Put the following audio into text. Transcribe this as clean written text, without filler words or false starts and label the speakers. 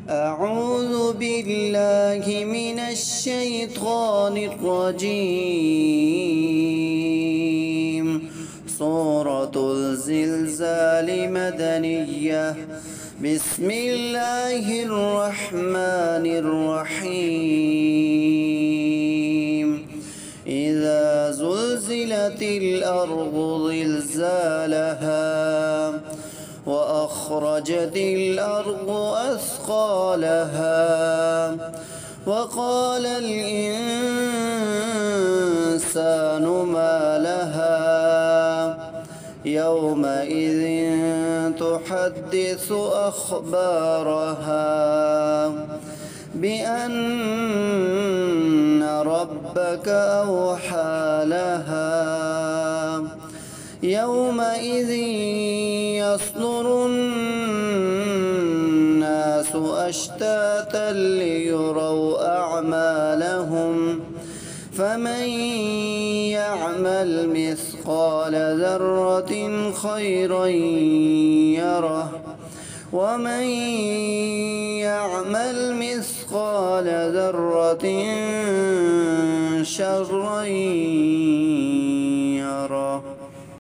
Speaker 1: أعوذ بالله من الشيطان الرجيم. سورة الزلزال مدنية. بسم الله الرحمن الرحيم. إذا زلزلت الأرض زلزالها وأخرجت الأرض أثقالها وقال الإنسان ما لها يومئذ تحدث أخبارها بأن ربك أوحى لها يومئذ يصدر الناس أشتاتا ليروا أعمالهم فمن يعمل مثقال ذرة خيرا يره ومن يعمل مثقال ذرة شرا